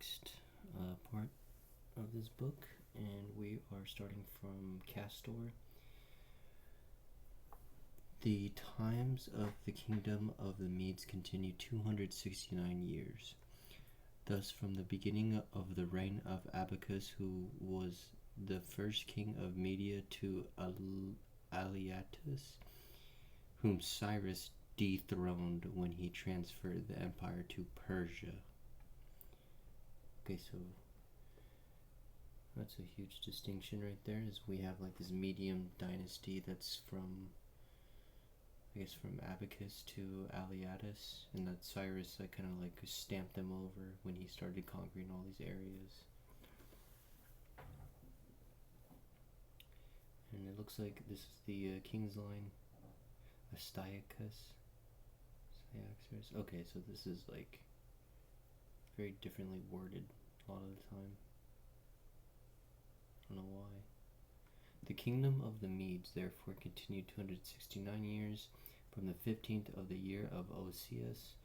next part of this book, and we are starting from Castor. The times of the kingdom of the Medes continued 269 years. Thus, from the beginning of the reign of Abacus, who was the first king of Media, to Aliatus, whom Cyrus dethroned when he transferred the empire to Persia. Okay, so that's a huge distinction right there, is we have like this medium dynasty that's from, I guess, from Abacus to Aliatus, and that Cyrus kind of like stamped them over when he started conquering all these areas. And it looks like this is the king's line, Astyaxus. Okay, so this is like very differently worded a lot of the time. I don't know why. The kingdom of the Medes therefore continued 269 years, from the 15th of the year of Oseas,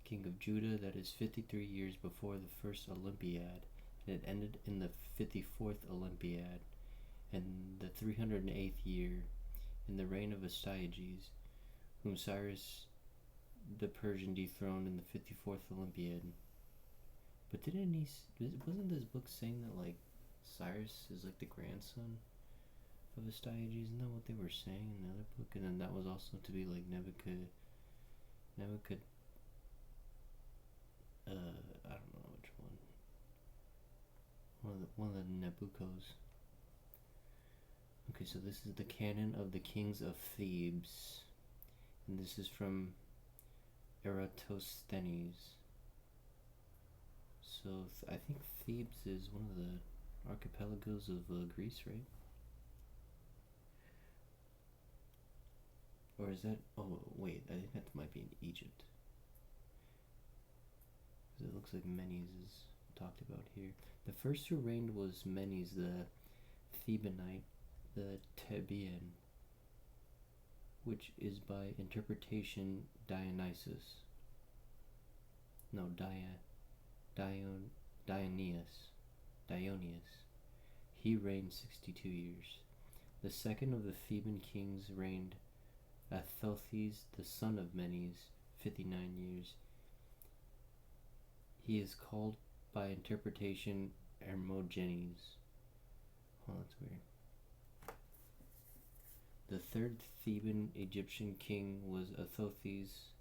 king of Judah, that is 53 years before the first Olympiad, and it ended in the 54th Olympiad, and the 308th year, in the reign of Astyages, whom Cyrus the Persian dethroned in the 54th Olympiad. But wasn't this book saying that like Cyrus is like the grandson of Astyages? Isn't that what they were saying in the other book? And then that was also to be like I don't know which one. One of the Nebuchos. Okay, so this is the canon of the kings of Thebes, and this is from Eratosthenes. So I think Thebes is one of the archipelagos of Greece, right? Or is that? Oh wait, I think that might be in Egypt. Because it looks like Menes is talked about here. The first who reigned was Menes the Thebanite, the Theban, which is by interpretation Dionysus. No, Dionysius. He reigned 62 years. The second of the Theban kings reigned Athothes, the son of Menes, 59 years. He is called by interpretation Hermogenes. Oh, that's weird. The third Theban Egyptian king was Athothes,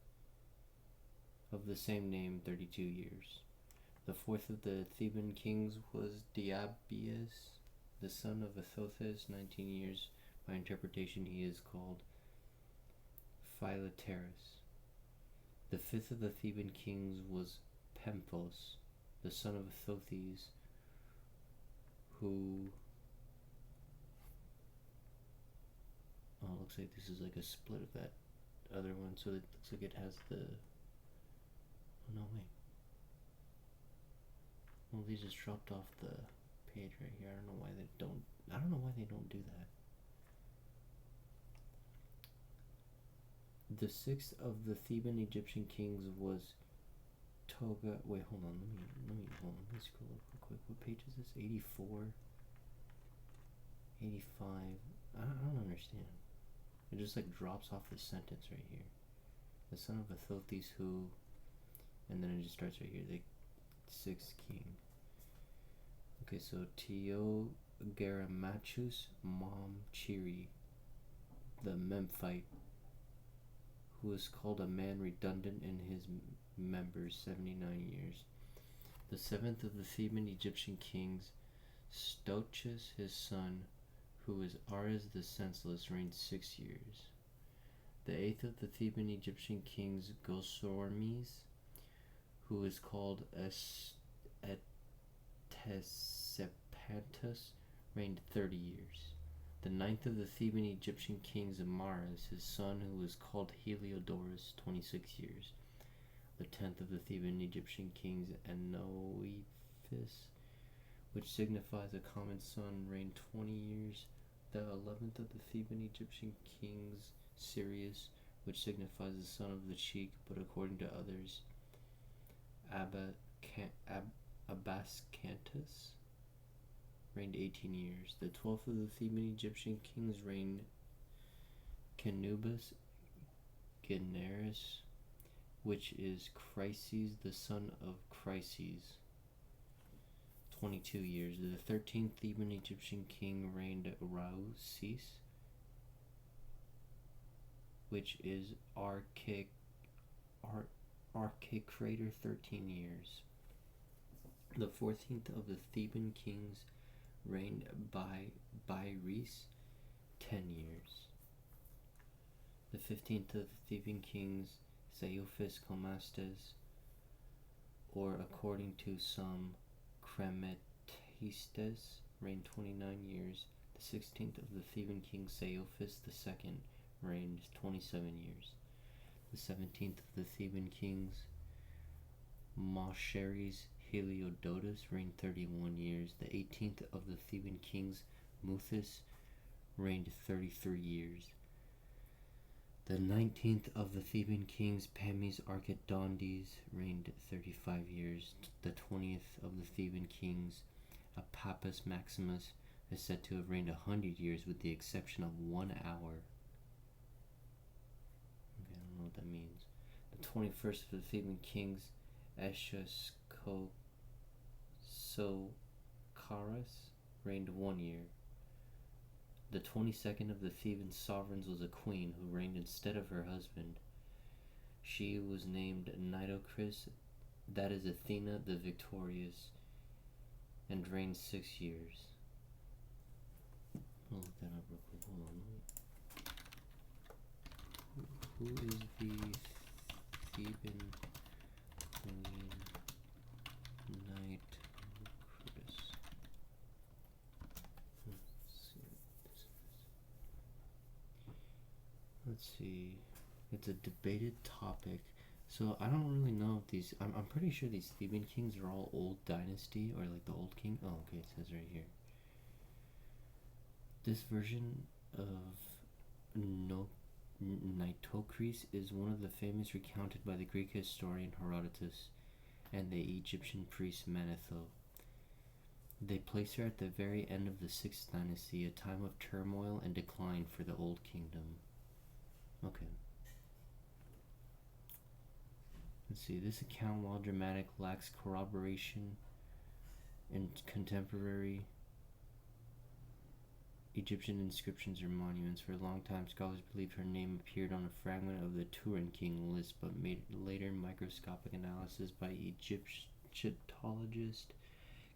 of the same name, 32 years. The fourth of the Theban kings was Diabius, the son of Athothes, 19 years. By interpretation, he is called Philoterus. The fifth of the Theban kings was Pemphos, the son of Athothes, who... Oh, it looks like this is like a split of that other one, so it looks like it has the... Oh, no, wait. Well, they just dropped off the page right here. I don't know why they don't do that. The sixth of the Theban Egyptian kings was Toga. Wait, hold on. Let me scroll up real quick. What page is this? 84, 85. I don't understand. It just like drops off the sentence right here. The son of Athothes who, and then it just starts right here. The sixth king. Okay, so Teogaramachus Momchiri, the Memphite, who was called a man redundant in his members, 79 years. The seventh of the Theban Egyptian kings, Stochus, his son, who was Ares the Senseless, reigned 6 years. The eighth of the Theban Egyptian kings, Gosormes, who is called Etesipantus, reigned 30 years. The ninth of the Theban Egyptian kings, Amaras, his son, who was called Heliodorus, 26 years. The 10th of the Theban Egyptian kings, Anoephus, which signifies a common son, reigned 20 years. The 11th of the Theban Egyptian kings, Sirius, which signifies the son of the cheek, but according to others, Abbastanus, reigned 18 years. The 12th of the Theban Egyptian kings reigned Canubus Generis, which is Chryses, the son of Chryses, 22 years. The 13th Theban Egyptian king reigned Rausis, which is Archicrator, 13 years. The 14th of the Theban kings reigned Byres, 10 years. The 15th of the Theban kings, Zeuphis Comastes, or according to some, Crematistes, reigned 29 years. The 16th of the Theban king, Zeuphis II, reigned 27 years. The 17th of the Theban kings, Mosheres Heliodotus, reigned 31 years. The 18th of the Theban kings, Muthis, reigned 33 years. The 19th of the Theban kings, Pamis Archidondes, reigned 35 years. The 20th of the Theban kings, Apapus Maximus, is said to have reigned 100 years with the exception of 1 hour. Okay, I don't know what that means. The 21st of the Theban kings, Eschaskosaurus, reigned 1 year. The 22nd of the Theban sovereigns was a queen who reigned instead of her husband. She was named Nitocris, that is Athena the Victorious, and reigned 6 years. I'll look that up real quick. Hold on. Who is the Theban queen Nitocris? Let's see. It's a debated topic. So I don't really know if these. I'm pretty sure these Theban kings are all old dynasty or like the old king. Oh, okay, it says right here. This version of Nitocris is one of the famous recounted by the Greek historian Herodotus and the Egyptian priest Manetho. They place her at the very end of the 6th dynasty, a time of turmoil and decline for the Old Kingdom. Okay. Let's see. This account, while dramatic, lacks corroboration in contemporary Egyptian inscriptions or monuments. For a long time, scholars believed her name appeared on a fragment of the Turin king list, but later microscopic analysis by Egyptologist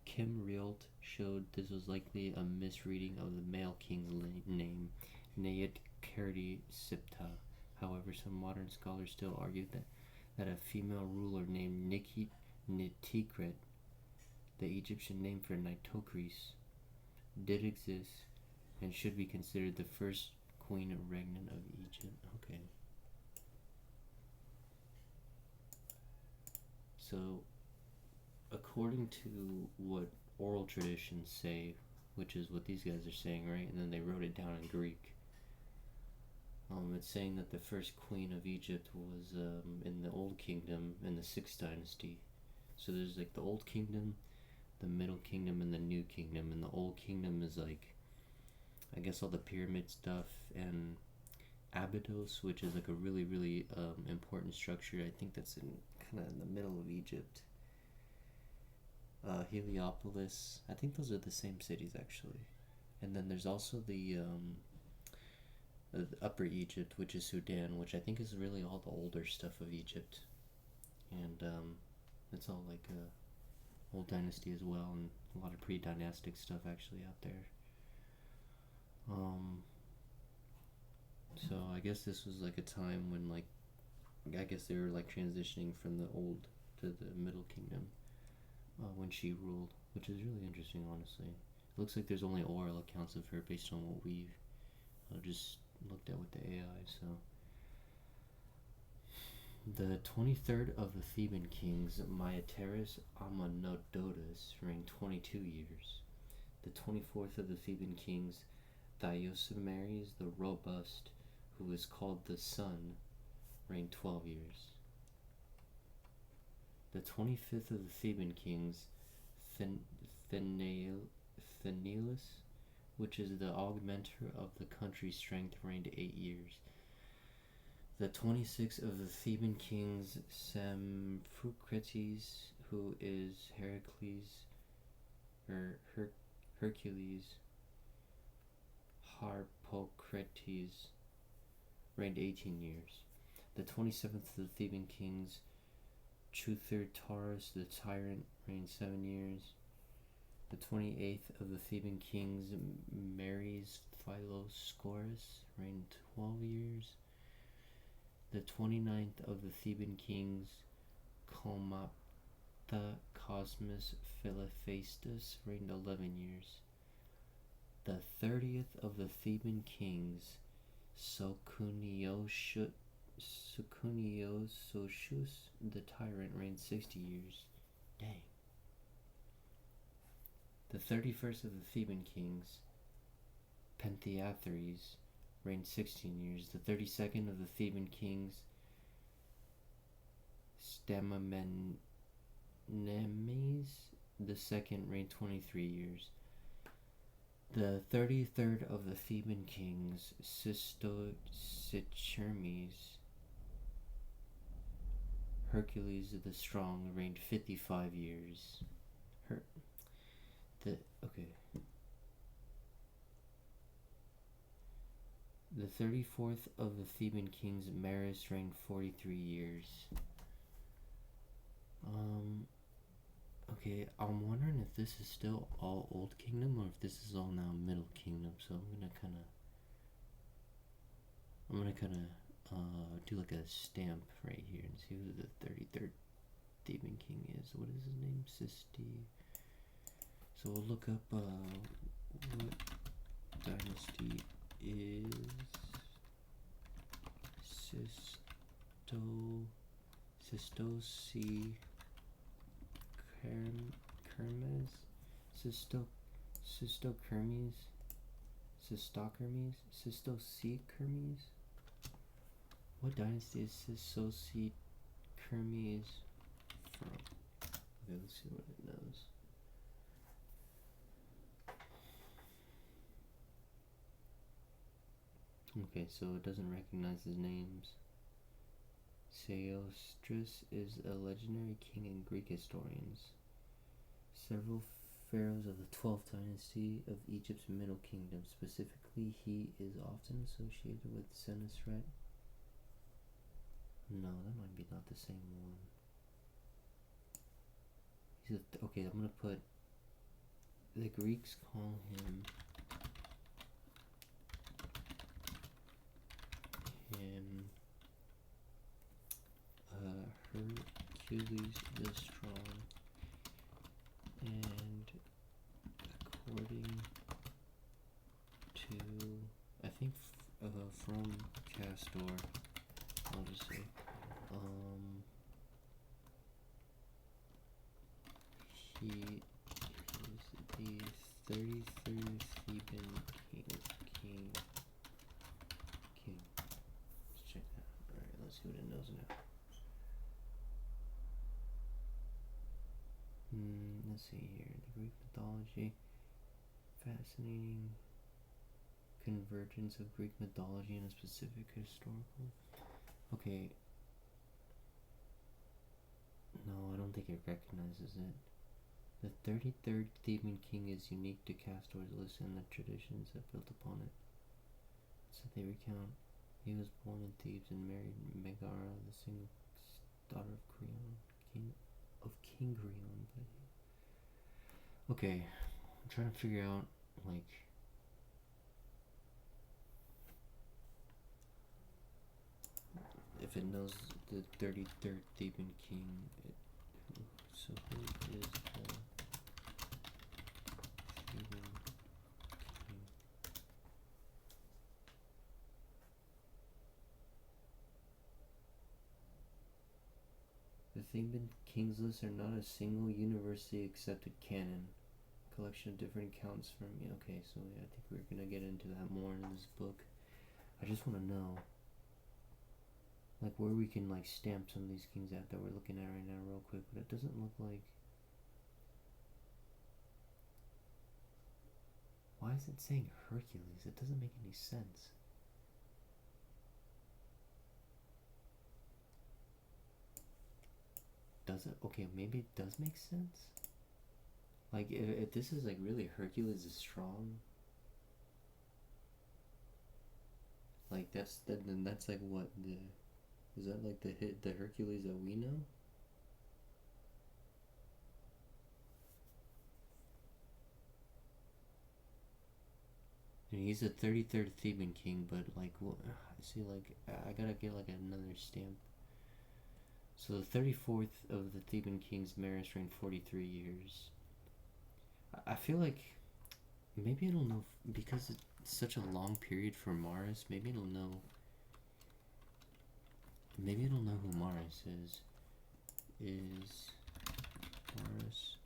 Kim Rielt showed this was likely a misreading of the male king's name, Nayet-Kerti Sipta. However, some modern scholars still argue that a female ruler named Nitikret, the Egyptian name for Nitocris, did exist and should be considered the first queen regnant of Egypt. Okay. So, according to what oral traditions say, which is what these guys are saying, right? And then they wrote it down in Greek. It's saying that the first queen of Egypt was in the Old Kingdom in the 6th dynasty. So there's like the Old Kingdom, the Middle Kingdom, and the New Kingdom. And the Old Kingdom is like, I guess, all the pyramid stuff, and Abydos, which is like a really, really important structure. I think that's in kind of in the middle of Egypt. Heliopolis. I think those are the same cities actually. And then there's also the Upper Egypt, which is Sudan, which I think is really all the older stuff of Egypt. And it's all like old dynasty as well, and a lot of pre-dynastic stuff actually out there. So I guess this was like a time when, like, I guess they were like transitioning from the old to the Middle Kingdom when she ruled, which is really interesting, honestly. It looks like there's only oral accounts of her based on what we've just looked at with the AI. So the 23rd of the Theban kings, Myateris Amenodotus, reigned 22 years. The 24th of the Theban kings, Thiosimeres the Robust, who is called the Sun, reigned 12 years. The 25th of the Theban kings, Thenelus, which is the augmenter of the country's strength, reigned 8 years. The 26th of the Theban kings, Samphrocrates, who is Hercules Harpocrates, reigned 18 years. The 27th of the Theban kings, Chuthertarus the tyrant, reigned 7 years. The 28th of the Theban kings, Mares Philoscorus, reigned 12 years. The 29th of the Theban kings, Comapta Cosmus Philophaestus, reigned 11 years. The 30th of the Theban kings, Socuniosius the tyrant, reigned 60 years. Dang. The 31st of the Theban kings, Pentheatheres, reigned 16 years. The 32nd of the Theban kings, Stamamenes the second, reigned 23 years. The 33rd of the Theban kings, Sistocychermes, Hercules the strong, reigned 55 years. The 34th of the Theban kings, Maris, reigned 43 years. Okay, I'm wondering if this is still all Old Kingdom or if this is all now Middle Kingdom. So I'm gonna kind of do like a stamp right here and see who the 33rd Theban king is. What is his name? So we'll look up what dynasty is Sistocychermes. What dynasty is Sistocychermes from? Okay, let's see what it knows. Okay, so it doesn't recognize his names. Sesostris is a legendary king in Greek historians. Several pharaohs of the 12th dynasty of Egypt's Middle Kingdom. Specifically, he is often associated with Senusret. No, that might be not the same one. Okay, I'm gonna put. The Greeks call him Hercules the Strong, and according to, I think, from Castor, I'll just say, he is the 33rd Theban king. Let's check that. Alright, let's see what it knows now. Let's see here. The Greek mythology. Fascinating convergence of Greek mythology and a specific historical. Okay. No, I don't think it recognizes it. The 33rd Theban king is unique to Castor's list and the traditions that built upon it. So they recount he was born in Thebes and married Megara, the single daughter of Creon, King Creon. Okay, I'm trying to figure out, like, if it knows the 33rd Theban king. So who is the Theban king? The Theban kings lists are not a single universally accepted canon. Collection of different accounts from. Okay, so yeah, I think we're gonna get into that more in this book. I just want to know, like, where we can like stamp some of these kings at that we're looking at right now, real quick. But it doesn't look like. why is it saying Hercules? It doesn't make any sense. Does it? Okay, maybe it does make sense. Like, if this is like really Hercules is strong, like then that's like what is that like the Hercules that we know? And he's the 33rd Theban king, but like, see, like I gotta get like another stamp. So the 34th of the Theban kings, Maris, reigned 43 years. I feel like maybe it'll know because it's such a long period for Maris. Maybe it'll know. Maybe it'll know who Maris is. Is Maris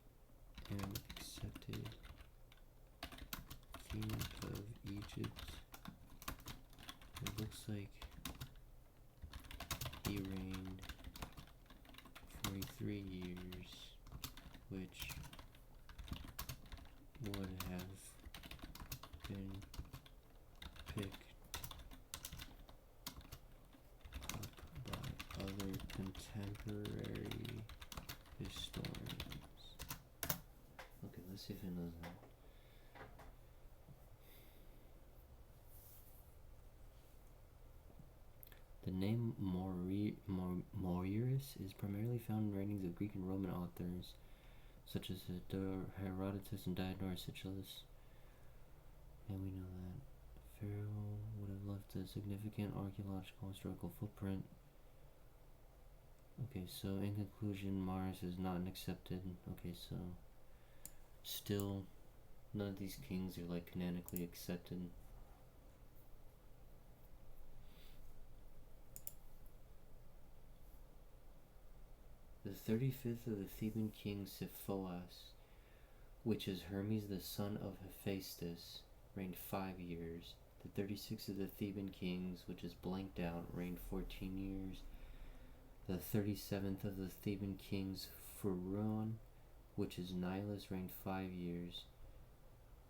an accepted king of Egypt? It looks like he reigned 43 years, which would have been picked up by other contemporary historians. Okay, let's see if it knows that. The name Maurus is primarily found in writings of Greek and Roman authors, such as Herodotus and Diodorus Siculus. And we know that Pharaoh would have left a significant archaeological historical footprint. Okay, so in conclusion, Mars is not an accepted. Okay, so still none of these kings are like canonically accepted. The 35th of the Theban king Siphoas, which is Hermes the son of Hephaestus, reigned 5 years. The 36th of the Theban kings, which is blanked out, reigned 14 years. The 37th of the Theban kings Pharon, which is Nilus, reigned 5 years.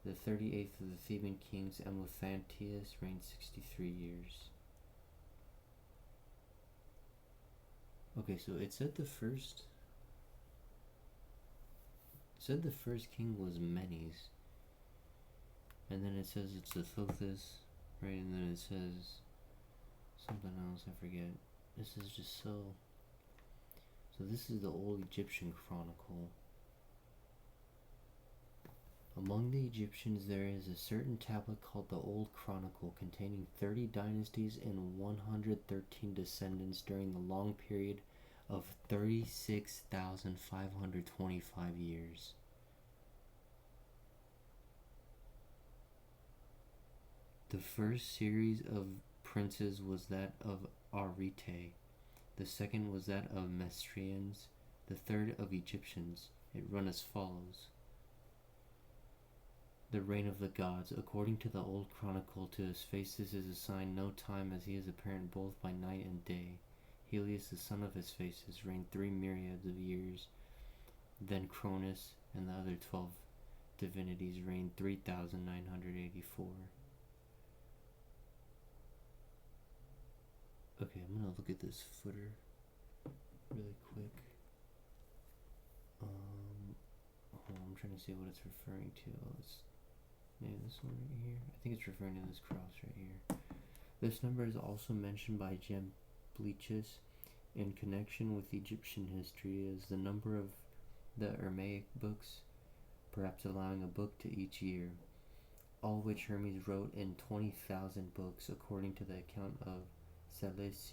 The 38th of the Theban kings Elephantius reigned 63 years. Okay, so it said the first king was Menes, and then it says it's the Thothis, right? And then it says something else, I forget. This is just so this is the old Egyptian chronicle. Among the Egyptians there is a certain tablet called the Old Chronicle, containing 30 dynasties and 113 descendants during the long period of 36,525 years. The first series of princes was that of Arete, the second was that of Mestrians, the third of Egyptians. It run as follows. The reign of the gods. According to the Old Chronicle, to Hephaestus is assigned no time, as he is apparent both by night and day. Helios, the son of Hephaestus, reigned 3 myriads of years. Then Cronus and the other 12 divinities reigned 3,984. Okay, I'm gonna look at this footer really quick. I'm trying to see what it's referring to. Maybe this one right here. I think it's referring to this cross right here. This number is also mentioned by Jamblichus in connection with Egyptian history as the number of the Aramaic books, perhaps allowing a book to each year, all which Hermes wrote in 20,000 books, according to the account of Seleucus.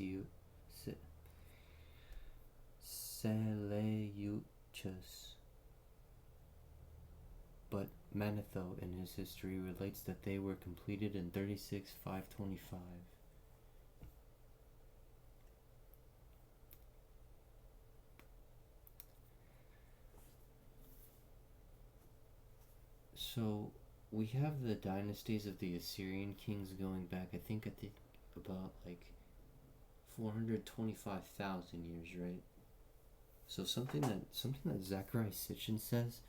But Manetho in his history relates that they were completed in 36,525. So we have the dynasties of the Assyrian kings going back, I think about like 425,000 years, right? So something that Zachariah Sitchin says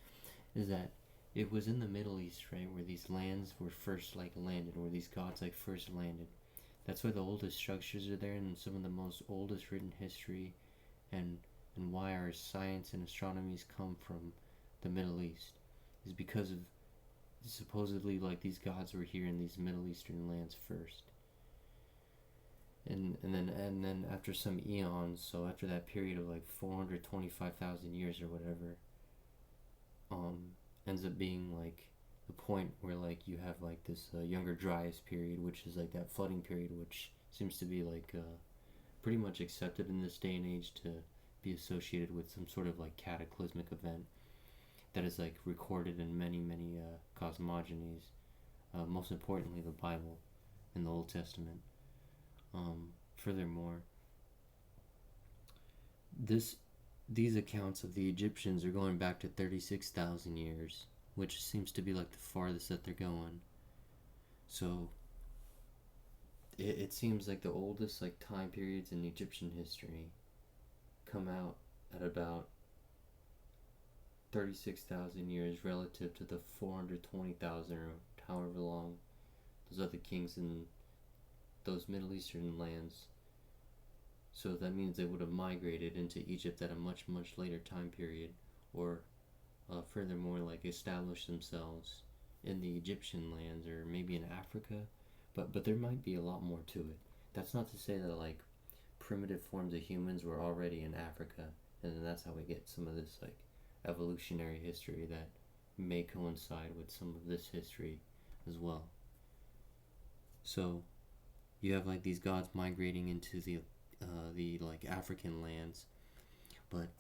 is that it was in the Middle East, right, where these lands were first like landed, where these gods like first landed. That's why the oldest structures are there, and some of the most oldest written history, and why our science and astronomies come from the Middle East, is because of supposedly like these gods were here in these Middle Eastern lands first. And then after some eons, so after that period of like 425,000 years or whatever, ends up being like the point where like you have like this Younger Dryas period, which is like that flooding period, which seems to be like pretty much accepted in this day and age to be associated with some sort of like cataclysmic event that is like recorded in many cosmogonies, most importantly the Bible in the Old Testament. Furthermore, these accounts of the Egyptians are going back to 36,000 years, which seems to be like the farthest that they're going. So it seems like the oldest like time periods in Egyptian history come out at about 36,000 years relative to the 420,000 or however long those other kings in those Middle Eastern lands. So that means they would have migrated into Egypt at a much later time period, or furthermore like established themselves in the Egyptian lands, or maybe in Africa, but there might be a lot more to it. That's not to say that like primitive forms of humans were already in Africa, and then that's how we get some of this like evolutionary history that may coincide with some of this history as well. So you have like these gods migrating into the like African lands, but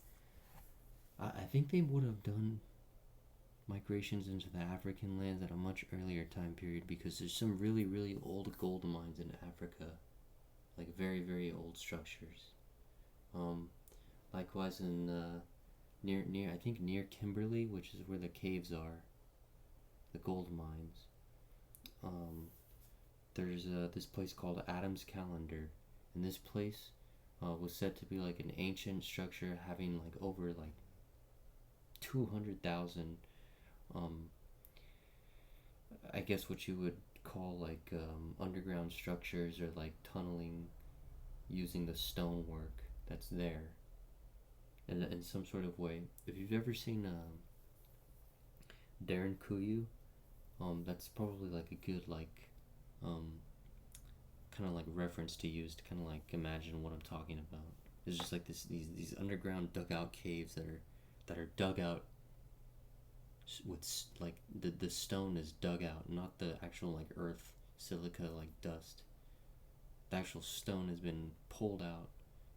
I think they would have done migrations into the African lands at a much earlier time period, because there's some really old gold mines in Africa, like very old structures. Likewise in near I think near Kimberley, which is where the caves are, the gold mines. There's this place called Adam's Calendar, and this place was said to be like an ancient structure having like over like 200,000 I guess what you would call like underground structures, or like tunneling using the stonework that's there in some sort of way. If you've ever seen Darren Kuyu, that's probably like a good like kind of like reference to use to kind of like imagine what I'm talking about. It's just like these underground dugout caves that are dug out with like the stone is dug out, not the actual like earth, silica, like dust. The actual stone has been pulled out,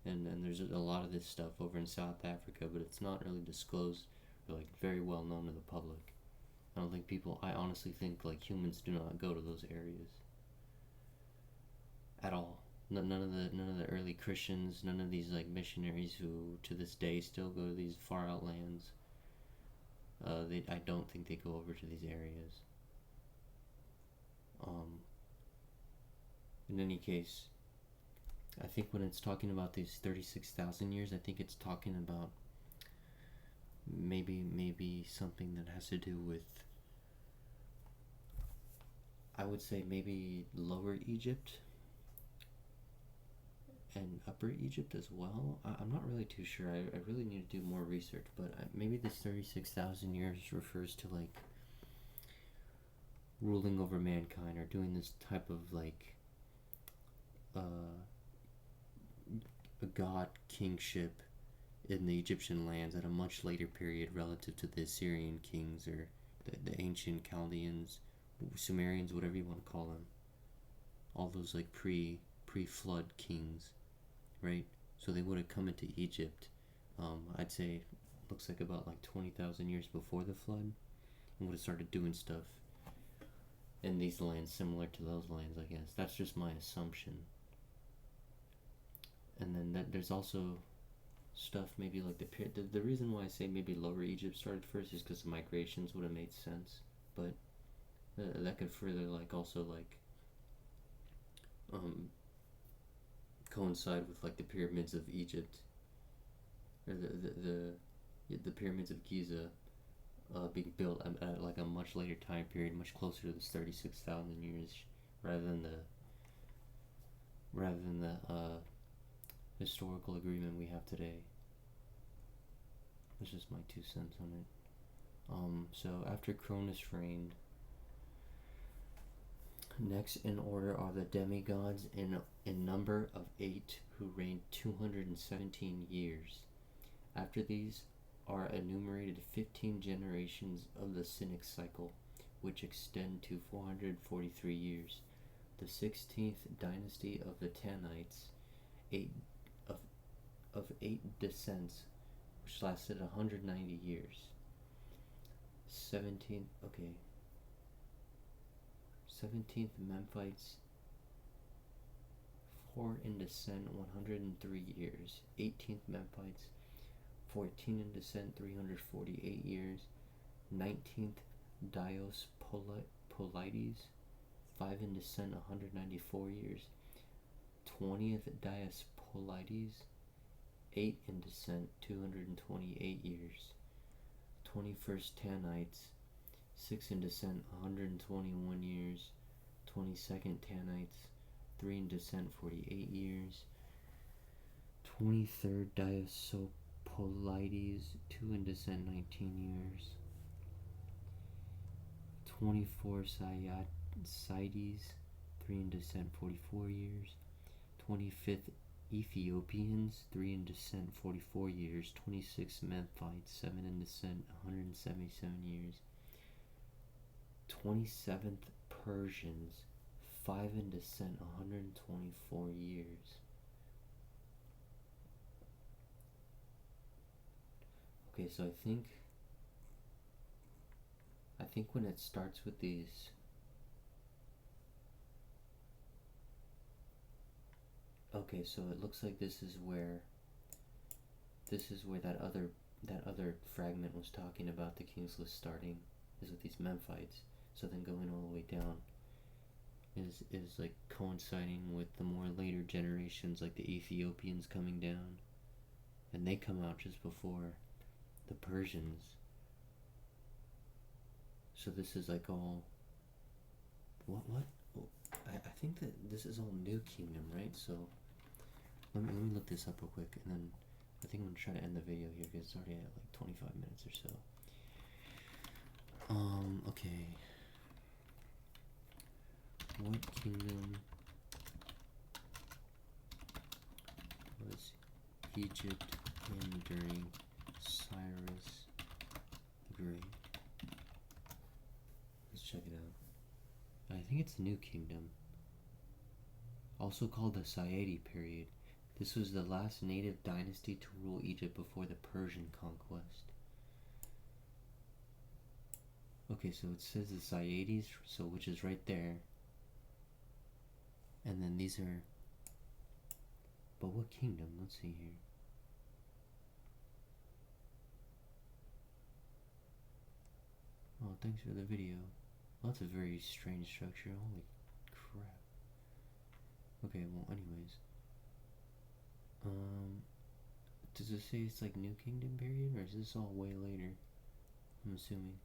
and there's a lot of this stuff over in South Africa, but it's not really disclosed or like very well known to the public. I honestly think like humans do not go to those areas at all. None of the early Christians, none of these like missionaries who to this day still go to these far out lands. I don't think they go over to these areas. In any case, I think when it's talking about these 36,000 years, I think it's talking about maybe something that has to do with, I would say maybe Lower Egypt and Upper Egypt as well. I'm not really too sure. I really need to do more research, but maybe this 36,000 years refers to like ruling over mankind, or doing this type of like a god kingship in the Egyptian lands at a much later period relative to the Assyrian kings, or the ancient Chaldaeans, Sumerians, whatever you want to call them. All those like pre-flood kings, right? So they would have come into Egypt, I'd say looks like about like 20,000 years before the flood, and would have started doing stuff in these lands similar to those lands, I guess. That's just my assumption. And then there's also stuff maybe like the reason why I say maybe Lower Egypt started first is because the migrations would have made sense, but that could further like also like coincide with like the pyramids of Egypt, or the pyramids of Giza, being built at like a much later time period, much closer to this 36,000 years, rather than the historical agreement we have today. That's just my 2 cents on it. So after Cronus reigned, next in order are the demigods in number of 8, who reigned 217 years. After these are enumerated 15 generations of the Cynic cycle, which extend to 443 years. The 16th dynasty of the Tannites, 8 descents, which lasted 190 years. 17th Memphites, 4 in descent, 103 years. 18th Memphites, 14 in descent, 348 years. 19th Diospolites, 5 in descent, 194 years. 20th Diospolites, 8 in descent, 228 years. 21st Tannites, 6 in descent, 121 years. 22nd Tannites, 3 in descent, 48 years. 23rd Diospolites, 2 in descent, 19 years. 24 Cyades, 3 in descent, 44 years. 25th Ethiopians, 3 in descent, 44 years. 26 Memphites, 7 in descent, 177 years. 27th Persians, 5 in descent, 124 years. Okay, so I think when it starts with these, okay, so it looks like this is where that other fragment was talking about the king's list starting, is with these Memphites. So then going all the way down is like coinciding with the more later generations, like the Ethiopians coming down, and they come out just before the Persians. So this is like all what? Oh, I think that this is all New Kingdom, right? So let me look this up real quick, and then I think I'm gonna try to end the video here because it's already at like 25 minutes or so. Okay. What kingdom was Egypt in during Cyrus the Great? Let's check it out. I think it's New Kingdom, also called the Sayedi period. This was the last native dynasty to rule Egypt before the Persian conquest. Okay, so it says the Sayedis, so which is right there. And then these are, but what kingdom? Let's see here. Oh, thanks for the video. Well, that's a very strange structure. Holy crap. Okay, well, anyways. Does it say it's like New Kingdom period, or is this all way later? I'm assuming.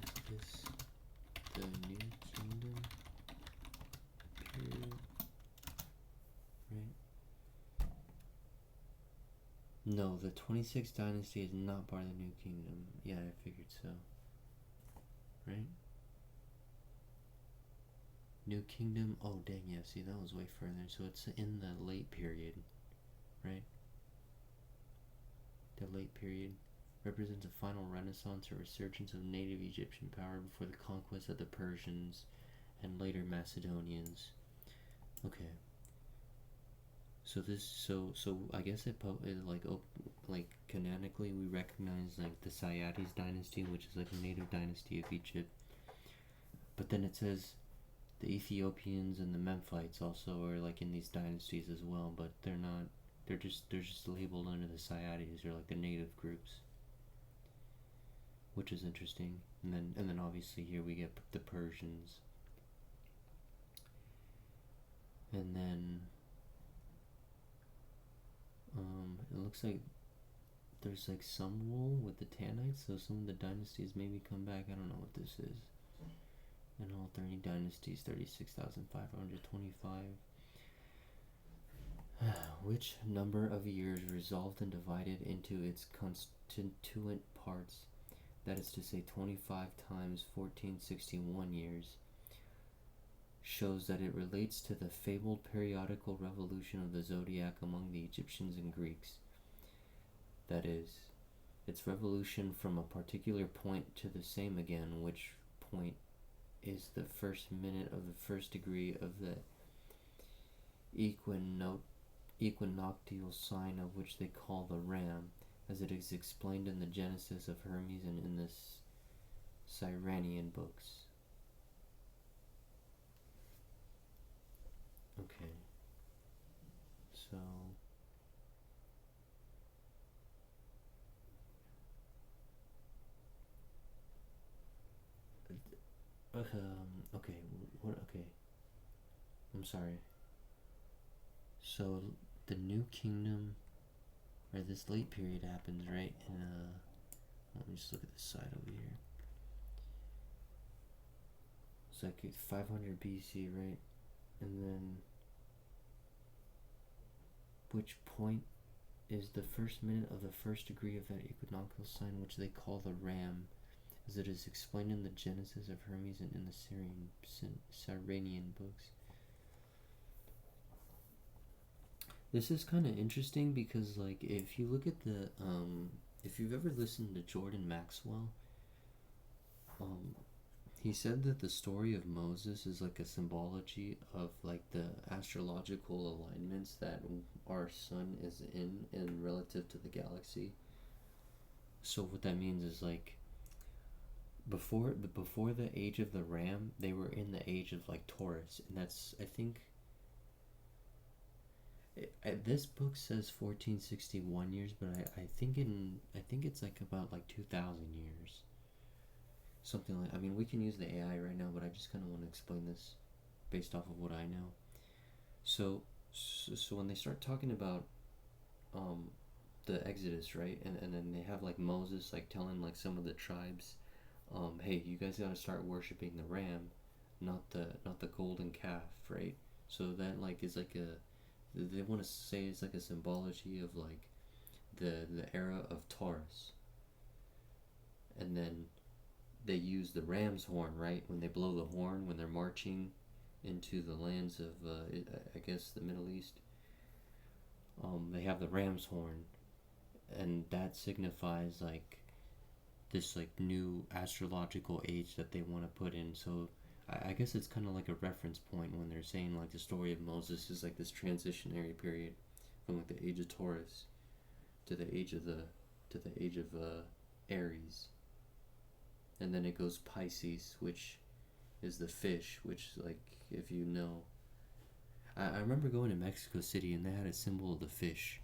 Is this the New Kingdom period? Right? No, the 26th dynasty is not part of the New Kingdom. Yeah, I figured so. Right? New Kingdom, oh dang, yeah, see, that was way further. So it's in the late period, right? The late period represents a final renaissance or resurgence of native Egyptian power before the conquest of the Persians and later Macedonians. Okay. So this, so I guess it like canonically we recognize like the Sayades dynasty, which is like a native dynasty of Egypt. But then it says the Ethiopians and the Memphites also are like in these dynasties as well, but they're not. They're just labeled under the Sayades. They're like the native groups, which is interesting. And then obviously here we get the Persians, and then it looks like there's like some rule with the Tannites, so some of the dynasties maybe come back. I don't know what this is. In all 30 dynasties, 36,525. Which number of years resolved and divided into its constituent parts, that is to say 25 times 1461 years, shows that it relates to the fabled periodical revolution of the zodiac among the Egyptians and Greeks. That is, its revolution from a particular point to the same again, which point is the first minute of the first degree of the equinoctial sign, of which they call the ram, as it is explained in the Genesis of Hermes and in the Cyranian books. Okay, so okay, I'm sorry. So the new kingdom, or this late period happens, right? And let me just look at this side over here. It's like 500 BC, right? And then which point is the first minute of the first degree of that equinoctial sign, which they call the ram, as it is explained in the Genesis of Hermes and in the Cyranian books. This is kind of interesting because, like, if you look at the, if you've ever listened to Jordan Maxwell, he said that the story of Moses is like a symbology of like the astrological alignments that our sun is in relative to the galaxy. So what that means is like before the age of the ram, they were in the age of like Taurus, and that's, I think, this book says 1461 years, but I think it's like about like 2,000 years. Something like, I mean, we can use the AI right now, but I just kind of want to explain this based off of what I know. So when they start talking about the Exodus, right, and then they have like Moses like telling like some of the tribes, hey, you guys got to start worshiping the ram, not the golden calf, right? So that like is like they want to say it's like a symbology of like the era of Taurus, and then they use the ram's horn, right? When they blow the horn when they're marching into the lands of, I guess, the Middle East. They have the ram's horn, and that signifies like this like new astrological age that they want to put in. So I guess it's kind of like a reference point when they're saying like the story of Moses is like this transitionary period from like the age of Taurus to the age of Aries. And then it goes Pisces, which is the fish, which, like, if you know, I remember going to Mexico City and they had a symbol of the fish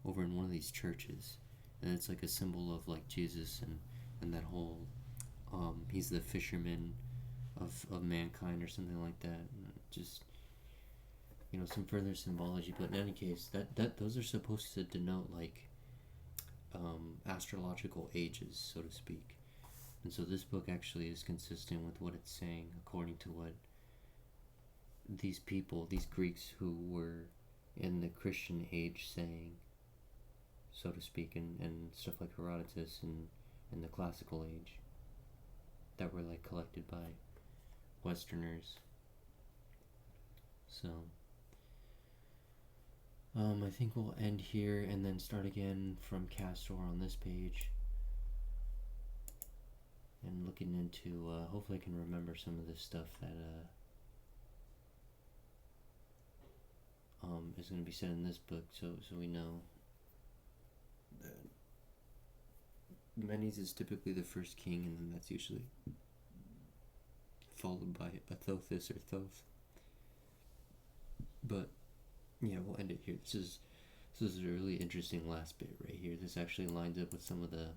over in one of these churches, and it's like a symbol of like Jesus and that whole he's the fisherman of mankind or something like that. And just, you know, some further symbology. But in any case, that those are supposed to denote like astrological ages, so to speak. And so this book actually is consistent with what it's saying, according to what these people, these Greeks who were in the Christian age saying, so to speak, and stuff like Herodotus and the classical age that were like collected by Westerners. So I think we'll end here and then start again from Castor on this page. And looking into, hopefully I can remember some of this stuff that is going to be said in this book, so we know that Menes is typically the first king, and then that's usually followed by Athothis or Thoth. But yeah, we'll end it here. This is a really interesting last bit right here. This actually lines up with some of the,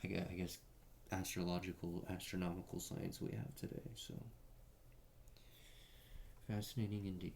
I guess, astronomical science we have today. So fascinating indeed.